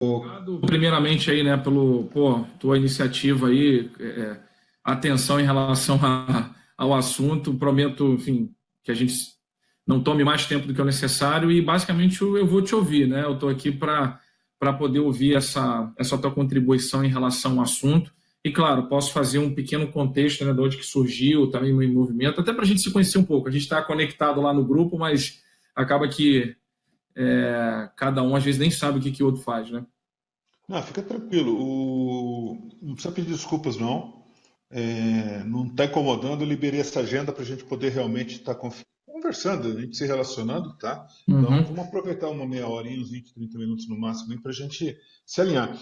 Obrigado, primeiramente aí, né, tua iniciativa aí, atenção em relação ao assunto. Prometo, enfim, que a gente não tome mais tempo do que é necessário e basicamente eu vou te ouvir, né? Eu estou aqui para poder ouvir essa tua contribuição em relação ao assunto. E claro, posso fazer um pequeno contexto, né, de onde que surgiu, também meu movimento, até para a gente se conhecer um pouco. A gente está conectado lá no grupo, mas acaba que cada um às vezes nem sabe o que o outro faz, né? Não, fica tranquilo. Não precisa pedir desculpas, não. Não está incomodando. Eu liberei essa agenda para a gente poder realmente estar conversando, a gente se relacionando, tá? Então, Uhum, vamos aproveitar uma meia horinha, uns 20, 30 minutos no máximo, para a gente se alinhar.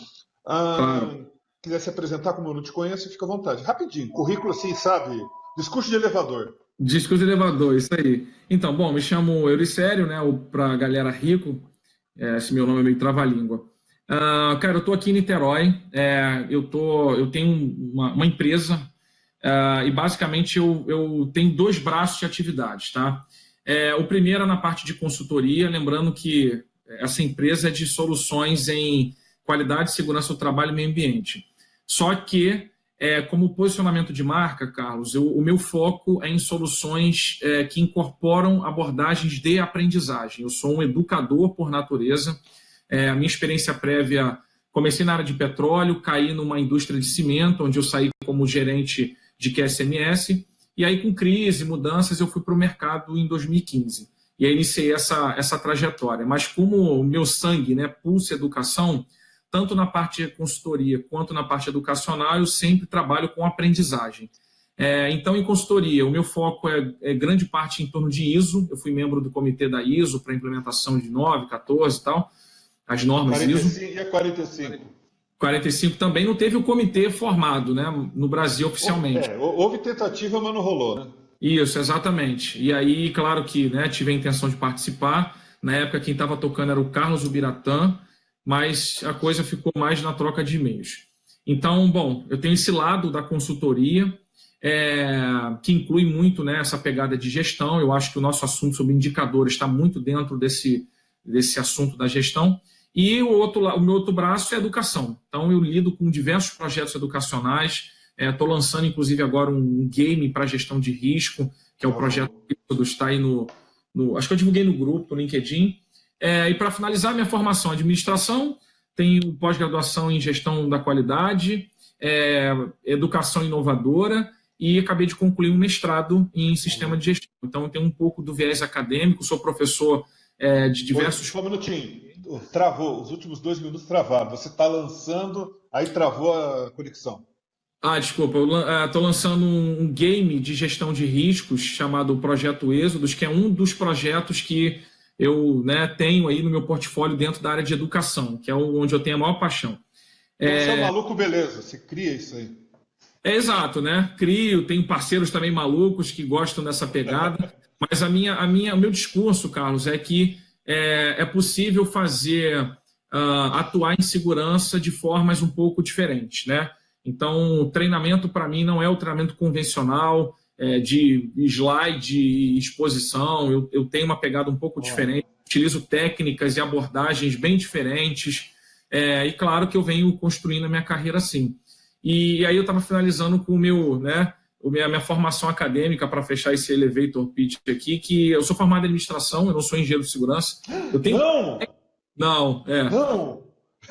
Ah, claro. quiser se apresentar como eu não te conheço, fica à vontade. Rapidinho, currículo assim, sabe? Discurso de elevador. Discos de elevador, isso aí. Então, bom, me chamo Euricério, né? Para a galera rico, esse meu nome é meio trava-língua. Cara, eu tô aqui em Niterói, eu tenho uma empresa, e basicamente eu tenho dois braços de atividades, tá? O primeiro é na parte de consultoria, lembrando que essa empresa é de soluções em qualidade, segurança do trabalho e meio ambiente. Só que, como posicionamento de marca, Carlos, o meu foco é em soluções que incorporam abordagens de aprendizagem. Eu sou um educador por natureza. A minha experiência prévia, comecei na área de petróleo, caí numa indústria de cimento, onde eu saí como gerente de QSMS, e aí com crise, mudanças, eu fui para o mercado em 2015. E aí iniciei essa trajetória. Mas como o meu sangue, né, pulsa educação, tanto na parte de consultoria quanto na parte educacional, eu sempre trabalho com aprendizagem. Então, em consultoria, o meu foco é grande parte em torno de ISO. Eu fui membro do comitê da ISO para implementação de 9, 14 e tal, as normas ISO. 45 e a 45. 45 também não teve o comitê formado, né, no Brasil oficialmente. Houve tentativa, mas não rolou, né? Isso, exatamente. E aí, claro que, né, tive a intenção de participar. Na época, quem estava tocando era o Carlos Ubiratã, mas a coisa ficou mais na troca de e-mails. Então, bom, eu tenho esse lado da consultoria, que inclui muito, né, essa pegada de gestão. Eu acho que o nosso assunto sobre indicadores está muito dentro desse assunto da gestão. E o meu outro braço é educação. Então, eu lido com diversos projetos educacionais. Estou lançando, inclusive, agora um game para gestão de risco, que é o projeto do está aí acho que eu divulguei no grupo, no LinkedIn. E para finalizar, minha formação em administração, tenho pós-graduação em gestão da qualidade, educação inovadora, e acabei de concluir um mestrado em sistema de gestão. Então, eu tenho um pouco do viés acadêmico, sou professor de diversos. Só um minutinho. Travou, os últimos 2 minutos travaram. Você está lançando, aí travou a conexão. Desculpa, eu estou lançando um game de gestão de riscos chamado Projeto Êxodos, que é um dos projetos que eu, né, tenho aí no meu portfólio dentro da área de educação, que é onde eu tenho a maior paixão. Então você é um maluco, beleza, você cria isso aí. Exato, né? Crio, tenho parceiros também malucos que gostam dessa pegada, mas o meu discurso, Carlos, é que é possível atuar em segurança de formas um pouco diferentes, né? Então, o treinamento, para mim, não é o treinamento convencional, de slide e exposição. Eu tenho uma pegada um pouco diferente, utilizo técnicas e abordagens bem diferentes, e claro que eu venho construindo a minha carreira assim. E aí eu estava finalizando com a minha formação acadêmica para fechar esse elevator pitch aqui, que eu sou formado em administração, eu não sou engenheiro de segurança. Eu tenho... Não! Não, Não!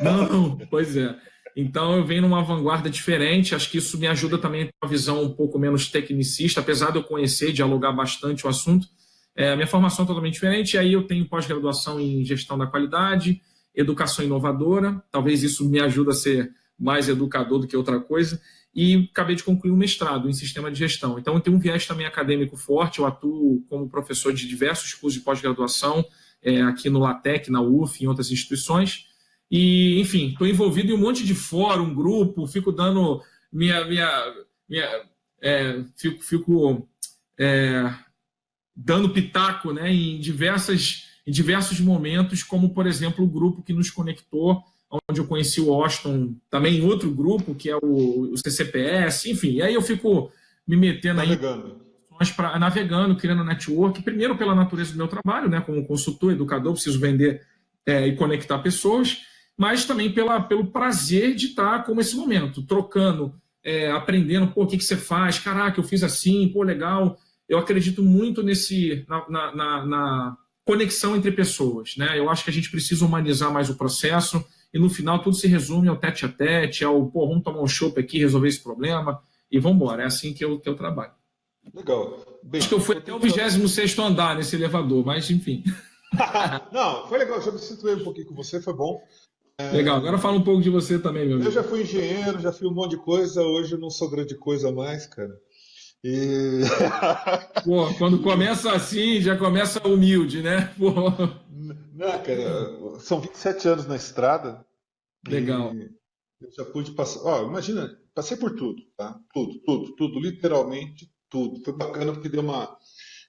Não, pois é. Então eu venho numa vanguarda diferente, acho que isso me ajuda também a ter uma visão um pouco menos tecnicista, apesar de eu conhecer e dialogar bastante o assunto. A minha formação é totalmente diferente, e aí eu tenho pós-graduação em gestão da qualidade, educação inovadora, talvez isso me ajude a ser mais educador do que outra coisa, e acabei de concluir um mestrado em sistema de gestão. Então eu tenho um viés também acadêmico forte, eu atuo como professor de diversos cursos de pós-graduação, aqui no LATEC, na UF, em outras instituições. E, enfim, estou envolvido em um monte de fórum, grupo, fico dando fico dando pitaco, né, em diversos momentos, como, por exemplo, o grupo que nos conectou, onde eu conheci o Austin, também em outro grupo, que é o CCPS, enfim. E aí eu fico me metendo aí, navegando, criando network, primeiro pela natureza do meu trabalho, né, como consultor, educador, preciso vender e conectar pessoas, mas também pelo prazer de estar como esse momento, trocando, aprendendo, pô, o que você faz? Caraca, eu fiz assim, pô, legal. Eu acredito muito na conexão entre pessoas, né? Eu acho que a gente precisa humanizar mais o processo e no final tudo se resume ao tete a tete, ao, pô, vamos tomar um chopp aqui, resolver esse problema e vamos embora. É assim que eu trabalho. Legal. Bem, acho que eu fui até o 26º andar nesse elevador, mas enfim. Não, foi legal, já me situei um pouquinho com você, foi bom. Legal, agora fala um pouco de você também, meu amigo. Eu já fui engenheiro, já fui um monte de coisa, hoje eu não sou grande coisa mais, cara. E... Pô, quando começa assim, já começa humilde, né? Pô. Não, cara, são 27 anos na estrada. Legal. E eu já pude passar. Ó, imagina, passei por tudo, tá? Tudo, literalmente tudo. Foi bacana porque deu uma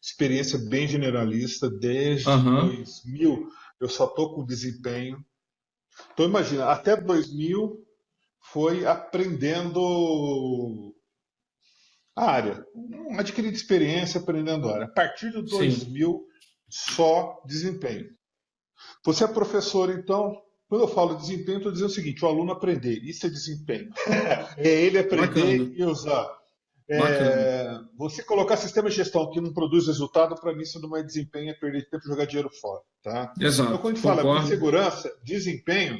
experiência bem generalista. Desde 2000 eu só tô com desempenho. Então imagina, até 2000 foi aprendendo a área, adquirindo experiência, aprendendo a área. A partir de 2000, só desempenho. Você é professor, então, quando eu falo desempenho, estou dizendo o seguinte: o aluno aprender, isso é desempenho. É ele aprender e usar. Você colocar sistema de gestão que não produz resultado, para mim isso não é desempenho, é perder tempo e jogar dinheiro fora. Tá? Exato. Então, quando a gente fala de segurança, desempenho,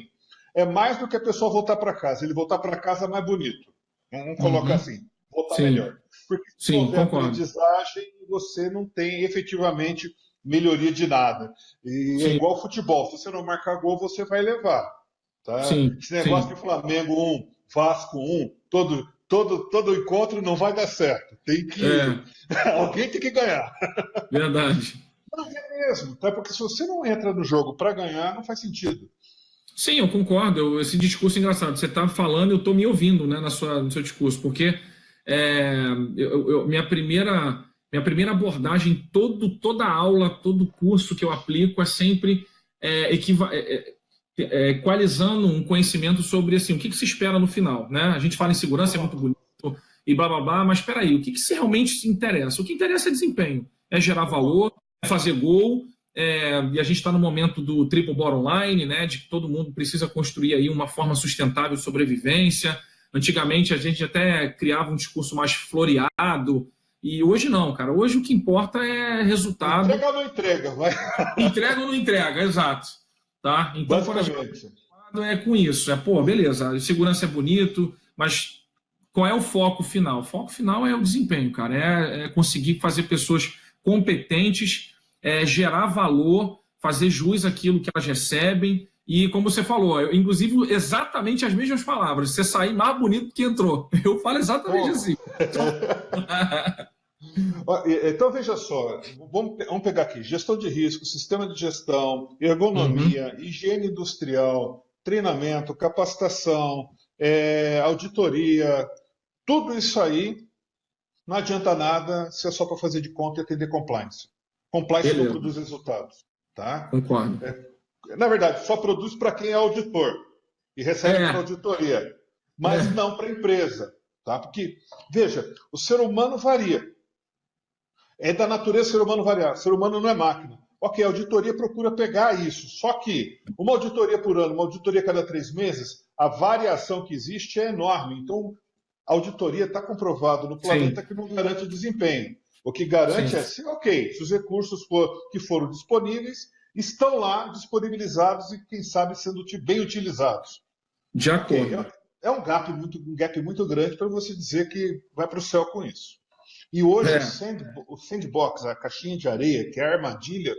é mais do que a pessoa voltar para casa. Ele voltar para casa mais bonito. Vamos colocar assim, voltar melhor. Porque se não houver aprendizagem, você não tem efetivamente melhoria de nada. E é igual futebol. Se você não marcar gol, você vai levar. Tá? Esse negócio de Flamengo 1, Vasco 1, todo encontro não vai dar certo. Tem que. Alguém tem que ganhar. Verdade. Não é mesmo, tá? Porque se você não entra no jogo para ganhar, não faz sentido. Sim, eu concordo. Esse discurso é engraçado. Você está falando, eu estou me ouvindo, né, no seu discurso, porque minha primeira abordagem, toda aula, todo curso que eu aplico é sempre equalizando um conhecimento sobre assim, o que se espera no final. Né? A gente fala em segurança, é muito bonito e blá blá blá, mas espera aí, o que realmente interessa? O que interessa é desempenho, é gerar valor, é fazer gol. E a gente está no momento do triple bottom line, né, de que todo mundo precisa construir aí uma forma sustentável de sobrevivência. Antigamente a gente até criava um discurso mais floreado, e hoje não, cara. Hoje o que importa é resultado. Entrega ou não entrega, vai. Entrega ou não entrega, exato. Tá? Então, quando a gente é com isso, pô, beleza, a segurança é bonito, mas qual é o foco final? O foco final é o desempenho, cara. É conseguir fazer pessoas competentes, gerar valor, fazer jus àquilo que elas recebem. E como você falou, inclusive exatamente as mesmas palavras, você sair mais bonito que entrou. Eu falo exatamente assim. Então veja só, vamos pegar aqui: gestão de risco, sistema de gestão, ergonomia, higiene industrial, treinamento, capacitação, auditoria, tudo isso aí não adianta nada se é só para fazer de conta e atender compliance. Compliance não produz resultados. Tá? Concordo. Na verdade, só produz para quem é auditor e recebe para auditoria, mas não para a empresa. Tá? Porque, veja, o ser humano varia. É da natureza o ser humano variar. O ser humano não é máquina. Ok, a auditoria procura pegar isso. Só que uma auditoria por ano, uma auditoria a cada 3 meses, a variação que existe é enorme. Então, a auditoria está comprovado no planeta que não garante o desempenho. O que garante se os recursos que foram disponíveis estão lá disponibilizados e, quem sabe, sendo bem utilizados. De acordo. É um gap muito grande para você dizer que vai para o céu com isso. E hoje o sandbox, a caixinha de areia, que é a armadilha,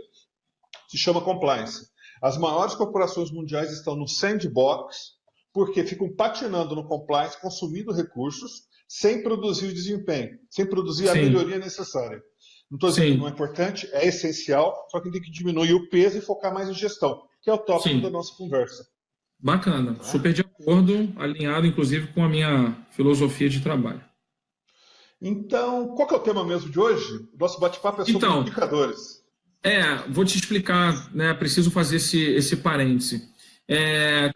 se chama compliance. As maiores corporações mundiais estão no sandbox porque ficam patinando no compliance, consumindo recursos, sem produzir o desempenho, sem produzir a melhoria necessária. Não estou dizendo que não é importante, é essencial, só que tem que diminuir o peso e focar mais em gestão, que é o tópico da nossa conversa. Bacana, super de acordo, alinhado inclusive com a minha filosofia de trabalho. Então, qual que é o tema mesmo de hoje? O nosso bate-papo é sobre indicadores. Vou te explicar, né? Preciso fazer esse parêntese.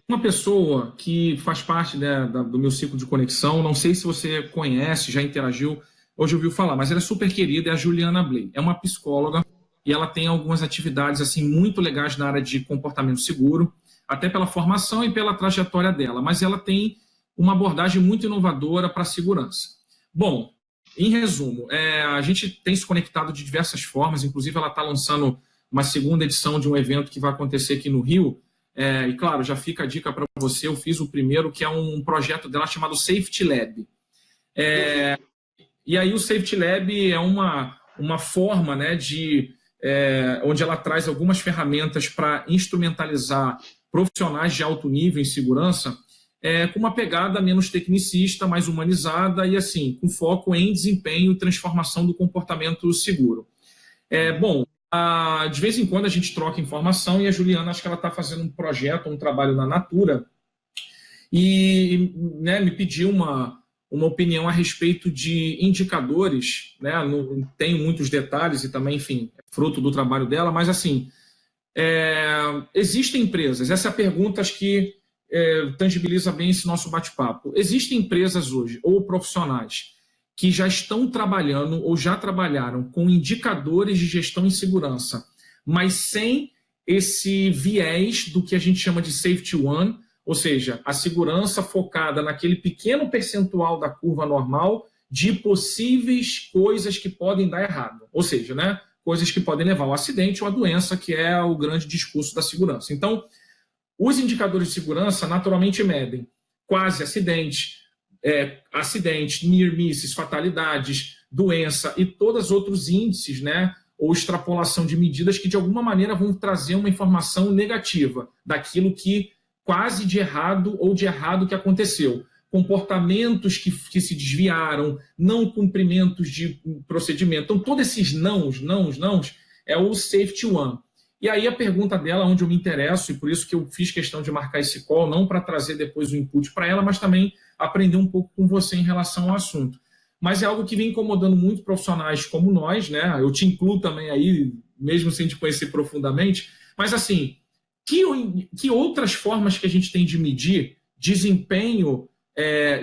Uma pessoa que faz parte, né, do meu ciclo de conexão, não sei se você conhece, já interagiu, hoje ouviu falar, mas ela é super querida, é a Juliana Bley. É uma psicóloga e ela tem algumas atividades assim muito legais na área de comportamento seguro. até pela formação e pela trajetória dela, mas ela tem uma abordagem muito inovadora para a segurança. Bom, em resumo, a gente tem se conectado de diversas formas, inclusive ela está lançando uma segunda edição de um evento que vai acontecer aqui no Rio, e claro, já fica a dica para você, eu fiz o primeiro, que é um projeto dela chamado Safety Lab. E aí o Safety Lab é uma forma, né, onde ela traz algumas ferramentas para instrumentalizar profissionais de alto nível em segurança, com uma pegada menos tecnicista, mais humanizada e assim, com foco em desempenho e transformação do comportamento seguro. Bom, de vez em quando a gente troca informação e a Juliana, acho que ela está fazendo um projeto, um trabalho na Natura e né, me pediu uma opinião a respeito de indicadores, né? Não tenho muitos detalhes e também, enfim, é fruto do trabalho dela, mas assim, existem empresas, essa é a pergunta, acho que tangibiliza bem esse nosso bate-papo. Existem empresas hoje, ou profissionais, que já estão trabalhando ou já trabalharam com indicadores de gestão em segurança, mas sem esse viés do que a gente chama de Safety One, ou seja, a segurança focada naquele pequeno percentual da curva normal de possíveis coisas que podem dar errado. Ou seja, né, coisas que podem levar ao acidente ou à doença, que é o grande discurso da segurança. Então, os indicadores de segurança naturalmente medem quase acidente, near misses, fatalidades, doença e todos os outros índices, né, ou extrapolação de medidas que de alguma maneira vão trazer uma informação negativa daquilo que quase de errado ou de errado que aconteceu. Comportamentos que se desviaram, não cumprimentos de procedimento. Então, todos esses nãos, é o Safety One. E aí a pergunta dela, onde eu me interesso, e por isso que eu fiz questão de marcar esse call, não para trazer depois o input para ela, mas também aprender um pouco com você em relação ao assunto. Mas é algo que vem incomodando muito profissionais como nós, né? Eu te incluo também aí, mesmo sem te conhecer profundamente, mas assim, que outras formas que a gente tem de medir desempenho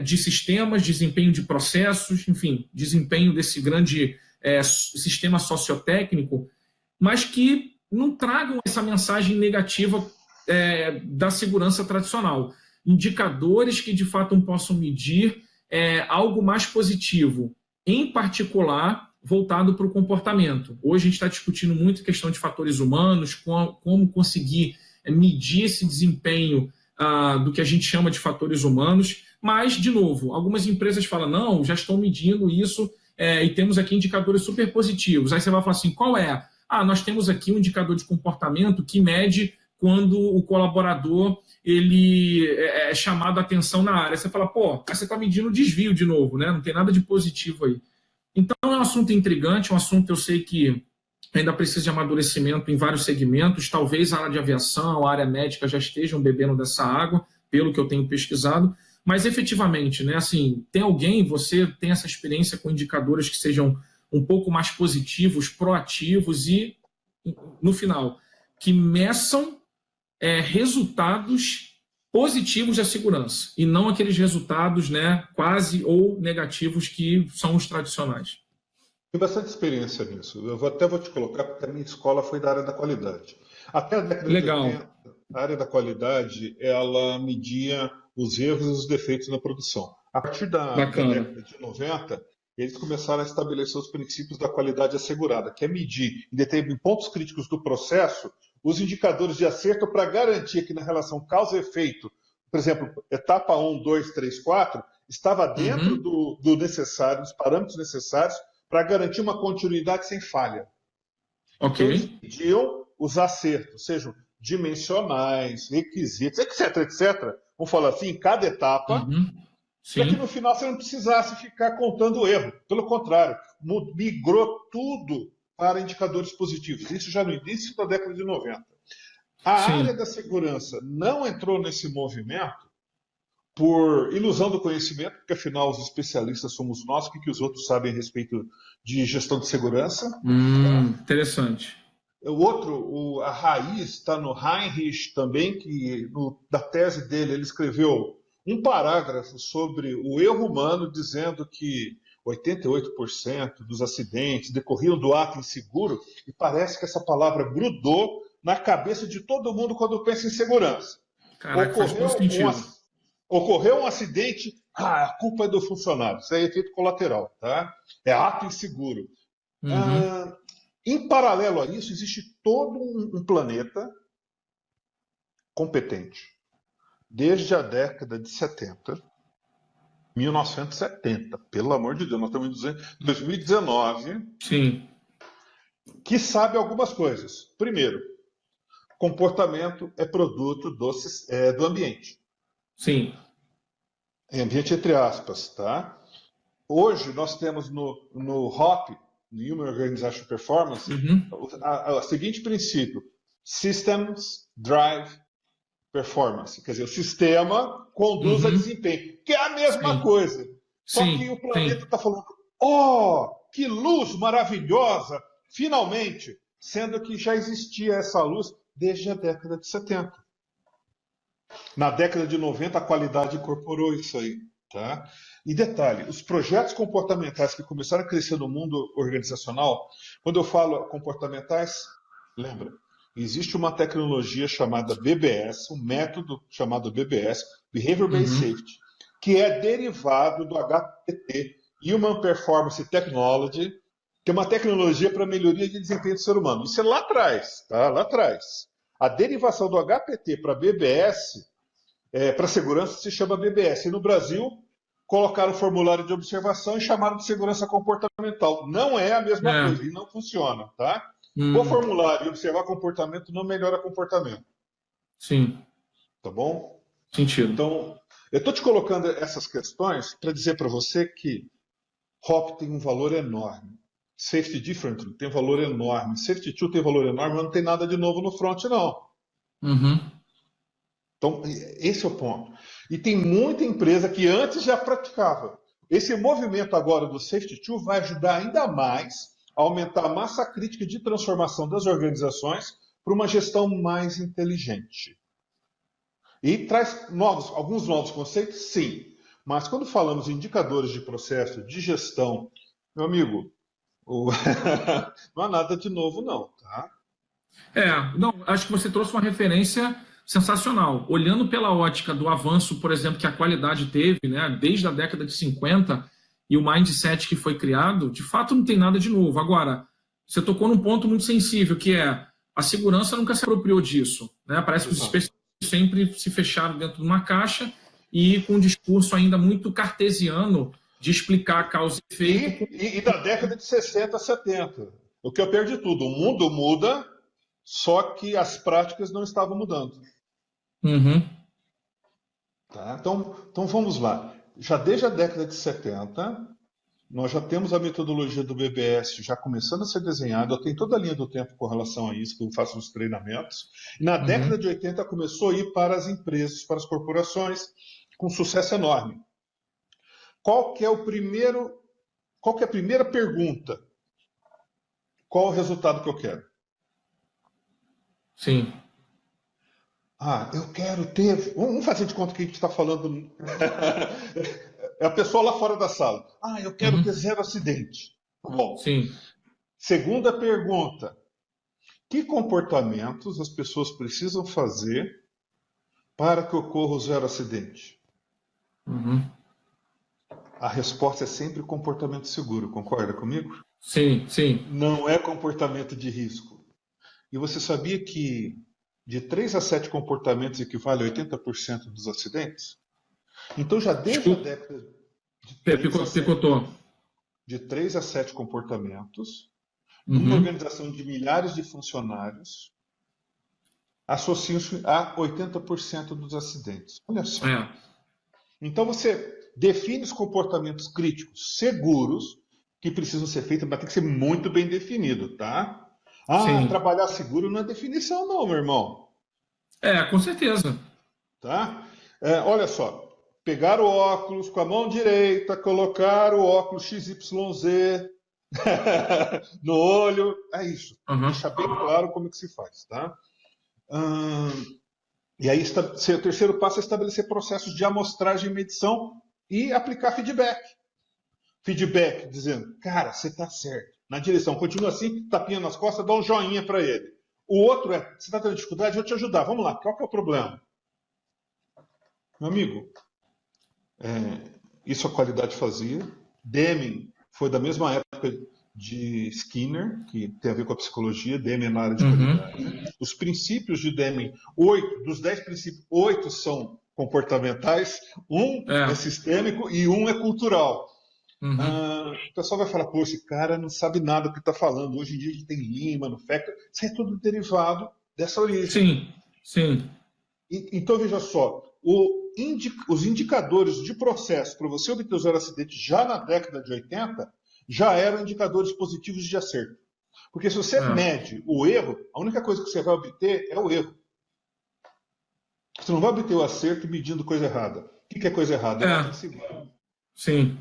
de sistemas, desempenho de processos, enfim, desempenho desse grande sistema sociotécnico, mas que não tragam essa mensagem negativa da segurança tradicional. Indicadores que, de fato, possam medir algo mais positivo, em particular, voltado para o comportamento. Hoje a gente está discutindo muito a questão de fatores humanos, como conseguir medir esse desempenho do que a gente chama de fatores humanos, mas, de novo, algumas empresas falam, não, já estão medindo isso e temos aqui indicadores super positivos. Aí você vai falar assim, qual é? Nós temos aqui um indicador de comportamento que mede quando o colaborador ele é chamado a atenção na área. Você fala, você está medindo desvio de novo, né? Não tem nada de positivo aí. Então, é um assunto intrigante, um assunto que eu sei que ainda precisa de amadurecimento em vários segmentos. Talvez a área de aviação, a área médica já estejam bebendo dessa água, pelo que eu tenho pesquisado. Mas, efetivamente, né, assim, você tem essa experiência com indicadores que sejam um pouco mais positivos, proativos e, no final, que meçam resultados positivos da segurança e não aqueles resultados, né, quase ou negativos que são os tradicionais. Tenho bastante experiência nisso. Eu até vou te colocar, porque a minha escola foi da área da qualidade. Até a década de 80, a área da qualidade ela media os erros e os defeitos na produção. A partir da década de 90, eles começaram a estabelecer os princípios da qualidade assegurada, que é medir em pontos críticos do processo os indicadores de acerto para garantir que na relação causa e efeito, por exemplo, etapa 1, 2, 3, 4, estava dentro do necessário, dos parâmetros necessários para garantir uma continuidade sem falha. Ok. Então, eles mediam os acertos, sejam dimensionais, requisitos, etc. Vamos falar assim, em cada etapa, para que no final você não precisasse ficar contando o erro. Pelo contrário, migrou tudo para indicadores positivos. Isso já no início da década de 90. A área da segurança não entrou nesse movimento por ilusão do conhecimento, porque afinal os especialistas somos nós, o que os outros sabem a respeito de gestão de segurança. Interessante. A raiz está no Heinrich também, que da tese dele ele escreveu um parágrafo sobre o erro humano, dizendo que 88% dos acidentes decorriam do ato inseguro, e parece que essa palavra grudou na cabeça de todo mundo quando pensa em segurança. Caraca, faz todo Ocorreu sentido. ocorreu um acidente, a culpa é do funcionário. Isso é efeito colateral, tá? É ato inseguro. Uhum. Ah, em paralelo a isso, existe todo um planeta competente. Desde a década de 70, 1970, pelo amor de Deus, nós estamos em 2019, Sim, que sabe algumas coisas. Primeiro, comportamento é produto do ambiente. sim. É ambiente entre aspas, tá? Hoje nós temos no HOP, no Human Organizational Performance, Uhum. o seguinte princípio: Systems Drive Performance. Quer dizer, o sistema conduz a Uhum. desempenho, que é a mesma Sim, coisa. Só que sim, o planeta sim. está falando, oh, que luz maravilhosa, finalmente, sendo que já existia essa luz desde a década de 70. Na década de 90, a qualidade incorporou isso aí. Tá? E detalhe, os projetos comportamentais que começaram a crescer no mundo organizacional, quando eu falo comportamentais, lembra, existe uma tecnologia chamada BBS, um método chamado BBS, Behavior Based Uhum. Safety, que é derivado do HPT, Human Performance Technology, que é uma tecnologia para melhoria de desempenho do ser humano. Isso é lá atrás, tá? Lá atrás. A derivação do HPT para BBS, para segurança, se chama BBS. E no Brasil, colocaram o formulário de observação e chamaram de segurança comportamental. Não é a mesma É. coisa e não funciona, tá? O Hum, formulário e observar comportamento não melhora comportamento, sim, tá bom? sentido. Então, eu estou te colocando essas questões para dizer para você que HOP tem um valor enorme. Safety Different tem valor enorme. Safety Tool tem valor enorme, mas não tem nada de novo no front, não. Uhum. Então, esse é o ponto. E tem muita empresa que antes já praticava. Esse movimento agora do Safety Tool vai ajudar ainda mais a aumentar a massa crítica de transformação das organizações para uma gestão mais inteligente. E traz alguns novos conceitos, sim. Mas quando falamos em indicadores de processo, de gestão, meu amigo, não há nada de novo, não, tá? Não, acho que você trouxe uma referência sensacional. Olhando pela ótica do avanço, por exemplo, que a qualidade teve, né, desde a década de 50 e o mindset que foi criado, de fato não tem nada de novo. Agora, você tocou num ponto muito sensível, que é a segurança nunca se apropriou disso. Né? Parece que os Exato. especialistas sempre se fecharam dentro de uma caixa e com um discurso ainda muito cartesiano de explicar causa e efeito. E da década de 60 a 70. O que eu perdi tudo. O mundo muda, só que as práticas não estavam mudando. Uhum, Tá? Então vamos lá. Já desde a década de 70, nós já temos a metodologia do BBS já começando a ser desenhada. Eu tenho toda a linha do tempo com relação a isso, que eu faço os treinamentos. E na década uhum. de 80 começou a ir para as empresas, para as corporações, com sucesso enorme. Qual que é o primeiro, qual que é a primeira pergunta? Qual o resultado que eu quero? Sim. Ah, eu quero ter. Vamos fazer de conta que a gente está falando. É a pessoa lá fora da sala. Ah, eu quero ter Uhum. zero acidente. Bom, Sim. segunda pergunta: que comportamentos as pessoas precisam fazer para que ocorra o zero acidente? Uhum. A resposta é sempre comportamento seguro, concorda comigo? Sim, sim. Não é comportamento de risco. E você sabia que de 3 a 7 comportamentos equivale a 80% dos acidentes? Então, já desde a Desculpa, década de 3 a 7, picotou. de 3 a 7 comportamentos, numa Uhum. organização de milhares de funcionários, associam-se a 80% dos acidentes. Olha só. É. Então, você define os comportamentos críticos seguros que precisam ser feitos, mas tem que ser muito bem definido, tá? Ah, Sim. trabalhar seguro não é definição, não, meu irmão. Com certeza. Tá? Olha só, pegar o óculos com a mão direita, colocar o óculos XYZ no olho, é isso. Uhum. Deixar bem claro como é que se faz, tá? E aí, o terceiro passo é estabelecer processos de amostragem e medição e aplicar feedback. Feedback dizendo, cara, você está certo. Na direção, continua assim, tapinha nas costas, dá um joinha para ele. O outro é, você está tendo dificuldade, eu vou te ajudar. Vamos lá, qual que é o problema? Meu amigo, isso a qualidade fazia. Deming foi da mesma época de Skinner, que tem a ver com a psicologia, Deming na área de Uhum. qualidade. Os princípios de Deming, 8, dos 10 princípios, 8 são comportamentais, um é É. sistêmico e um é cultural. Uhum. O pessoal vai falar, pô, esse cara não sabe nada do que está falando. Hoje em dia a gente tem Lean, Manufacturing, isso é tudo derivado dessa origem. Sim, sim. Então, veja só, os indicadores de processo para você obter o zero acidente já na década de 80 já eram indicadores positivos de acerto. Porque se você É. mede o erro, a única coisa que você vai obter é o erro. Você não vai obter o acerto medindo coisa errada. O que é coisa errada? É nota É. de seguro. Sim.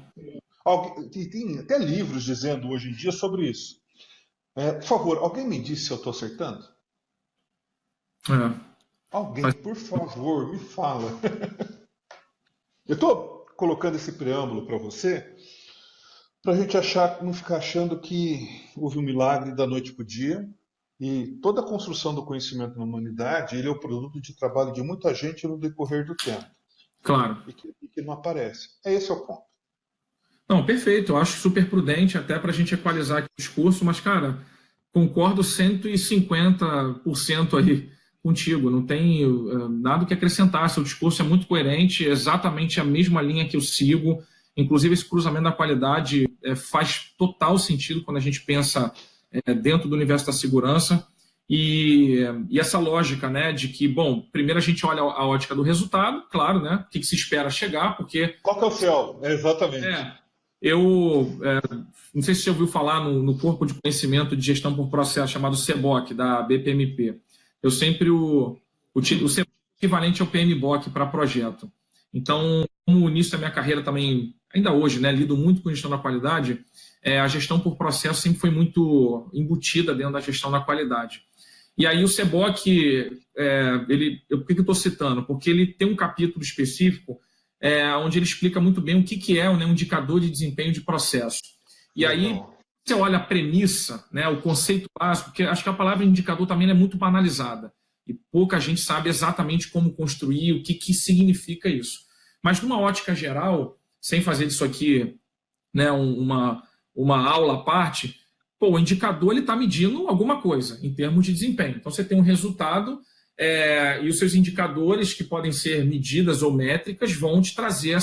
Tem até livros dizendo hoje em dia sobre isso. Por favor, alguém me diz se eu estou acertando? É. Alguém, Faz- por favor, me fala. Eu estou colocando esse preâmbulo para você, para a gente não ficar achando que houve um milagre da noite para o dia. E toda a construção do conhecimento na humanidade, ele é o produto de trabalho de muita gente no decorrer do tempo. Claro. E que não aparece. Esse é o ponto. Não, perfeito. Eu acho super prudente até para a gente equalizar aqui o discurso, mas, cara, concordo 150% aí contigo. Não tem nada que acrescentar. Seu discurso é muito coerente, é exatamente a mesma linha que eu sigo. Inclusive, esse cruzamento da qualidade faz total sentido quando a gente pensa dentro do universo da segurança. E essa lógica, né, de que, bom, primeiro a gente olha a ótica do resultado, claro, né, o que se espera chegar, porque Qual que é o céu? Exatamente. é, não sei se você ouviu falar no corpo de conhecimento de gestão por processo chamado CBOC, da BPMP. Eu sempre o CBOC é equivalente ao PMBOK para projeto. Então, como no início da minha carreira também, ainda hoje, né, lido muito com gestão da qualidade, a gestão por processo sempre foi muito embutida dentro da gestão da qualidade. E aí o CBOC, por que eu estou citando? Porque ele tem um capítulo específico onde ele explica muito bem o que é, né, um indicador de desempenho de processo. E aí Legal. você olha a premissa, né, o conceito básico, porque acho que a palavra indicador também é muito banalizada e pouca gente sabe exatamente como construir, o que significa isso. Mas numa ótica geral, sem fazer disso aqui, né, uma aula à parte, o indicador está medindo alguma coisa em termos de desempenho. Então você tem um resultado e os seus indicadores, que podem ser medidas ou métricas, vão te trazer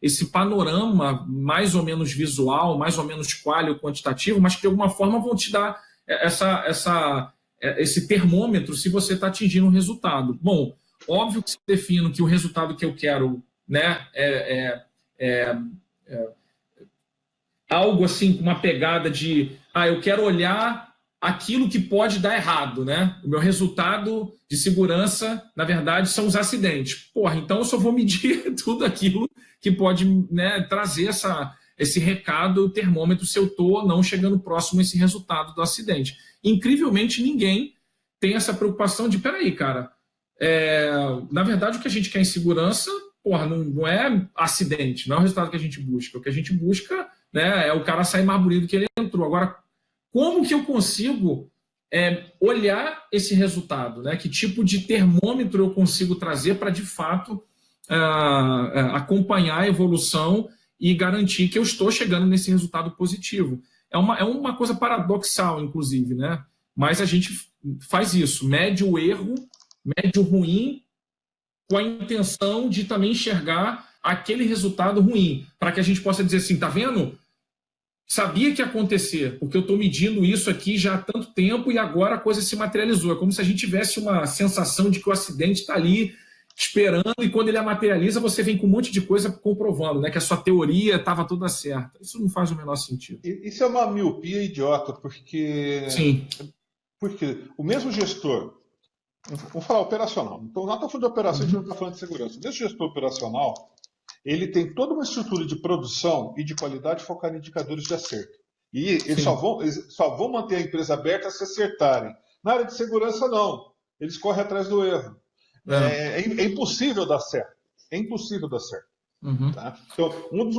esse panorama mais ou menos visual, mais ou menos qualitativo, quantitativo, mas que de alguma forma vão te dar esse termômetro se você está atingindo um resultado. Bom, óbvio que se defino que o resultado que eu quero, né, algo assim, com uma pegada de eu quero olhar aquilo que pode dar errado, né? O meu resultado de segurança, na verdade, são os acidentes. Porra, então eu só vou medir tudo aquilo que pode, né, trazer esse recado, o termômetro, se eu estou ou não chegando próximo a esse resultado do acidente. Incrivelmente, ninguém tem essa preocupação de, peraí, cara, na verdade, o que a gente quer em segurança, porra, não é acidente, não é o resultado que a gente busca. O que a gente busca, né, é o cara sair mais bonito que ele entrou. Agora, como que eu consigo olhar esse resultado? Né? Que tipo de termômetro eu consigo trazer para, de fato, acompanhar a evolução e garantir que eu estou chegando nesse resultado positivo? É uma coisa paradoxal, inclusive, né? Mas a gente faz isso, mede o erro, mede o ruim, com a intenção de também enxergar aquele resultado ruim, para que a gente possa dizer assim, tá vendo? Sabia que ia acontecer, porque eu estou medindo isso aqui já há tanto tempo e agora a coisa se materializou. É como se a gente tivesse uma sensação de que o acidente está ali esperando e quando ele a materializa, você vem com um monte de coisa comprovando, né, que a sua teoria estava toda certa. Isso não faz o menor sentido. Isso é uma miopia idiota, Sim. porque o mesmo gestor, vamos falar operacional, então não está falando de operação, a gente não está falando de segurança. O mesmo gestor operacional, ele tem toda uma estrutura de produção e de qualidade focada em indicadores de acerto. E eles só vão manter a empresa aberta se acertarem. Na área de segurança, não. Eles correm atrás do erro. É impossível dar certo. É impossível dar certo. Uhum. Tá? Então, um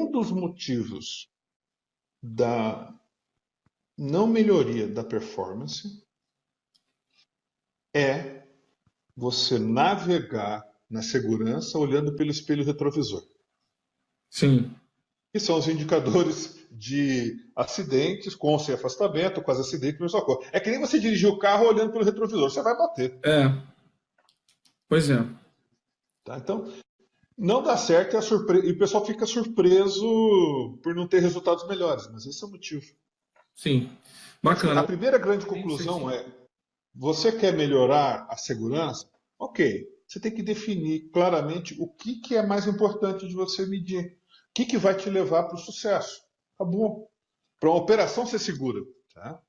dos motivos da não melhoria da performance é você navegar na segurança olhando pelo espelho retrovisor. Sim. Que são os indicadores de acidentes com ou sem afastamento, quase acidente, não ocorre. É que nem você dirigir o carro olhando pelo retrovisor, você vai bater. É, pois é. Tá? Então, não dá certo e o pessoal fica surpreso por não ter resultados melhores, mas esse é o motivo. Sim. Assim, a Bacana. primeira grande Sim, sim, conclusão sim. é: você quer melhorar a segurança? Ok, você tem que definir claramente o que é mais importante de você medir. O que vai te levar para o sucesso? Acabou. Para uma operação ser segura. Tá?